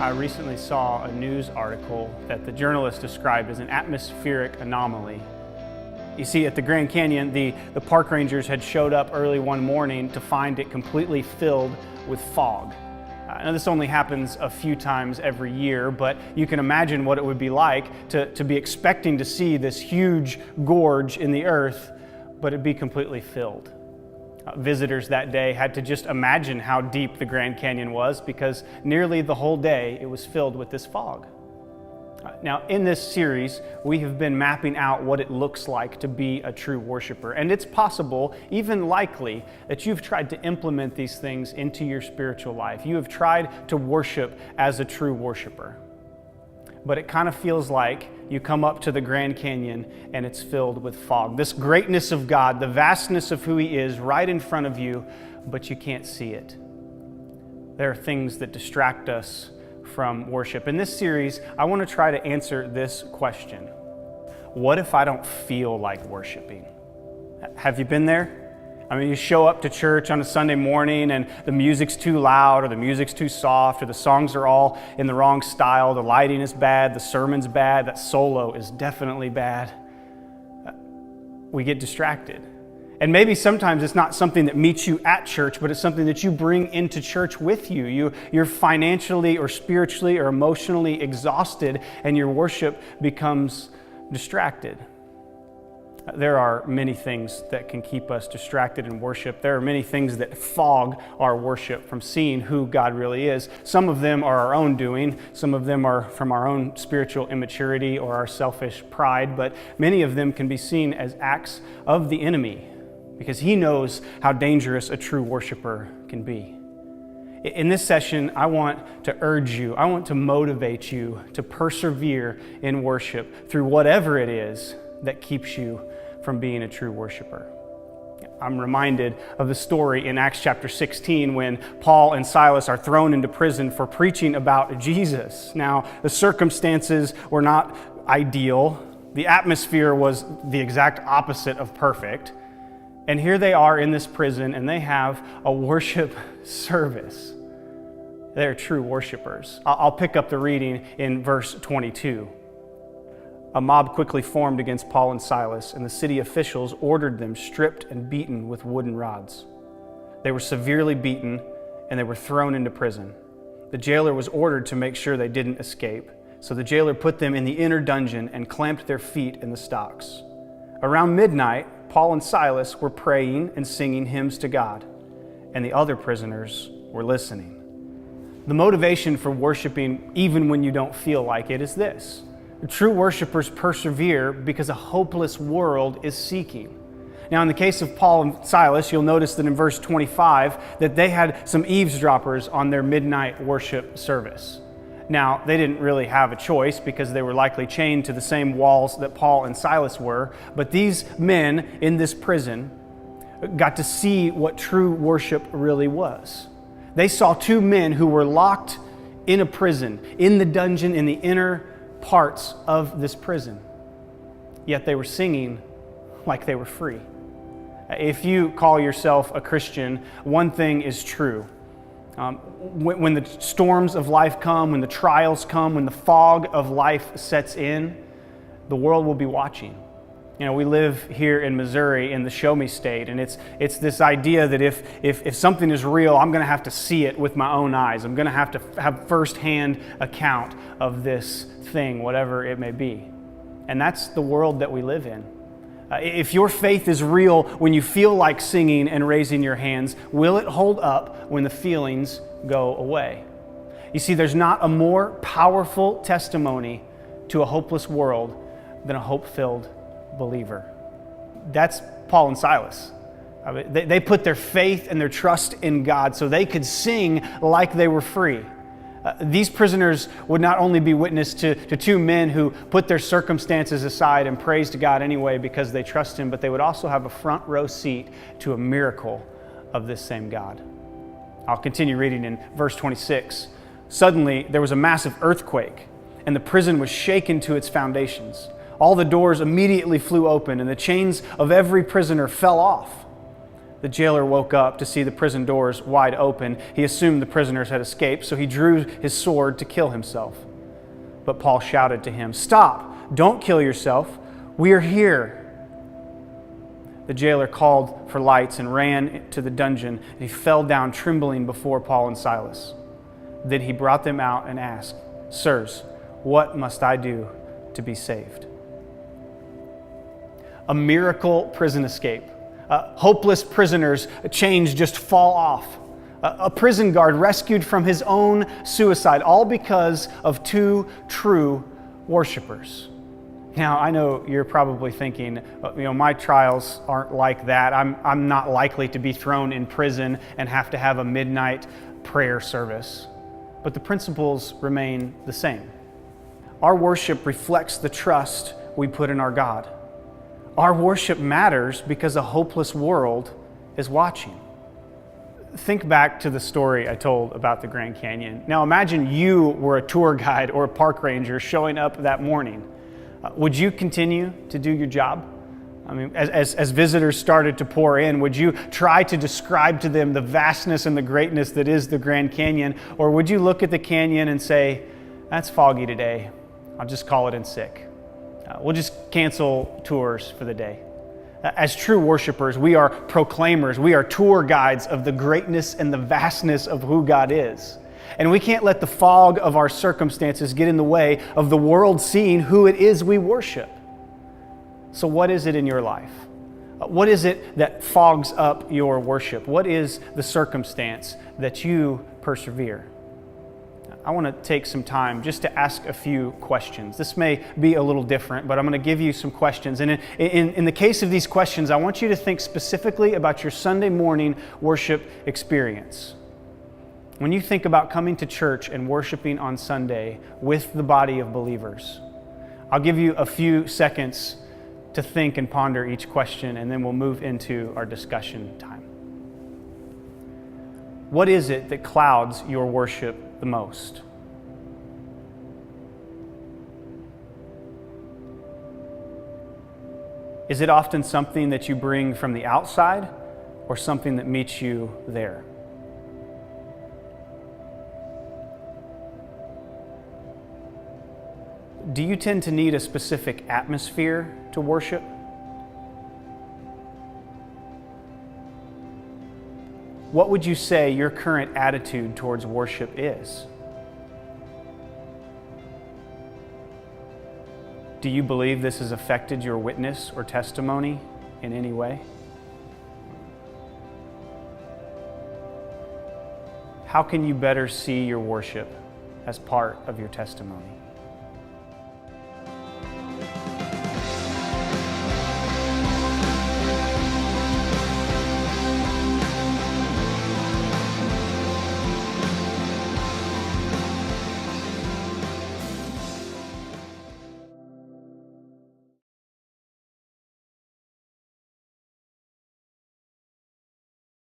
I recently saw a news article that the journalist described as an atmospheric anomaly. You see, at the Grand Canyon, the park rangers had showed up early one morning to find it completely filled with fog. Now, this only happens a few times every year, but you can imagine what it would be like to be expecting to see this huge gorge in the earth, but it'd be completely filled. Visitors that day had to just imagine how deep the Grand Canyon was because nearly the whole day it was filled with this fog. Now, in this series, we have been mapping out what it looks like to be a true worshiper. And it's possible, even likely, that you've tried to implement these things into your spiritual life. You have tried to worship as a true worshiper. But it kind of feels like you come up to the Grand Canyon and it's filled with fog. This greatness of God, the vastness of who He is right in front of you, but you can't see it. There are things that distract us from worship. In this series, I want to try to answer this question. What if I don't feel like worshiping? Have you been there? I mean, you show up to church on a Sunday morning and the music's too loud or the music's too soft or the songs are all in the wrong style, the lighting is bad, the sermon's bad, that solo is definitely bad. We get distracted. And maybe sometimes it's not something that meets you at church, but it's something that you bring into church with you. You're financially or spiritually or emotionally exhausted and your worship becomes distracted. There are many things that can keep us distracted in worship. There are many things that fog our worship from seeing who God really is. Some of them are our own doing. Some of them are from our own spiritual immaturity or our selfish pride. But many of them can be seen as acts of the enemy because he knows how dangerous a true worshiper can be. In this session, I want to urge you, I want to motivate you to persevere in worship through whatever it is that keeps you from being a true worshiper. I'm reminded of the story in Acts chapter 16 when Paul and Silas are thrown into prison for preaching about Jesus. Now, the circumstances were not ideal. The atmosphere was the exact opposite of perfect. And here they are in this prison and they have a worship service. They're true worshipers. I'll pick up the reading in verse 22. A mob quickly formed against Paul and Silas, and the city officials ordered them stripped and beaten with wooden rods. They were severely beaten, and they were thrown into prison. The jailer was ordered to make sure they didn't escape, so the jailer put them in the inner dungeon and clamped their feet in the stocks. Around midnight, Paul and Silas were praying and singing hymns to God, and the other prisoners were listening. The motivation for worshiping, even when you don't feel like it, is this. True worshipers persevere because a hopeless world is seeking. Now, in the case of Paul and Silas, you'll notice that in verse 25 that they had some eavesdroppers on their midnight worship service. Now, they didn't really have a choice because they were likely chained to the same walls that Paul and Silas were, but these men in this prison got to see what true worship really was. They saw two men who were locked in a prison, in the dungeon, in the inner parts of this prison. Yet they were singing like they were free. If you call yourself a Christian, one thing is true. When the storms of life come, when the trials come, when the fog of life sets in, the world will be watching. You know, we live here in Missouri in the Show Me State, and it's this idea that if something is real, I'm going to have to see it with my own eyes. I'm going to have firsthand account of this thing, whatever it may be. And that's the world that we live in. If your faith is real when you feel like singing and raising your hands, will it hold up when the feelings go away? You see, there's not a more powerful testimony to a hopeless world than a hope-filled believer. That's Paul and Silas. They put their faith and their trust in God so they could sing like they were free. These prisoners would not only be witness to two men who put their circumstances aside and praised God anyway because they trust Him, but they would also have a front row seat to a miracle of this same God. I'll continue reading in verse 26. Suddenly, there was a massive earthquake, and the prison was shaken to its foundations. All the doors immediately flew open, and the chains of every prisoner fell off. The jailer woke up to see the prison doors wide open. He assumed the prisoners had escaped, so he drew his sword to kill himself. But Paul shouted to him, "Stop! Don't kill yourself. We are here." The jailer called for lights and ran to the dungeon, and he fell down trembling before Paul and Silas. Then he brought them out and asked, "Sirs, what must I do to be saved?" A miracle prison escape. Hopeless prisoners' chains just fall off. A prison guard rescued from his own suicide, all because of two true worshipers. Now, I know you're probably thinking, my trials aren't like that. I'm not likely to be thrown in prison and have to have a midnight prayer service. But the principles remain the same. Our worship reflects the trust we put in our God. Our worship matters because a hopeless world is watching. Think back to the story I told about the Grand Canyon. Now imagine you were a tour guide or a park ranger showing up that morning. Would you continue to do your job? As visitors started to pour in, would you try to describe to them the vastness and the greatness that is the Grand Canyon? Or would you look at the canyon and say, "That's foggy today. I'll just call it in sick. We'll just cancel tours for the day"? As true worshipers, we are proclaimers. We are tour guides of the greatness and the vastness of who God is. And we can't let the fog of our circumstances get in the way of the world seeing who it is we worship. So what is it in your life? What is it that fogs up your worship? What is the circumstance that you persevere? I want to take some time just to ask a few questions. This may be a little different, but I'm going to give you some questions. And in the case of these questions, I want you to think specifically about your Sunday morning worship experience. When you think about coming to church and worshiping on Sunday with the body of believers, I'll give you a few seconds to think and ponder each question, and then we'll move into our discussion time. What is it that clouds your worship the most? Is it often something that you bring from the outside or something that meets you there? Do you tend to need a specific atmosphere to worship? What would you say your current attitude towards worship is? Do you believe this has affected your witness or testimony in any way? How can you better see your worship as part of your testimony?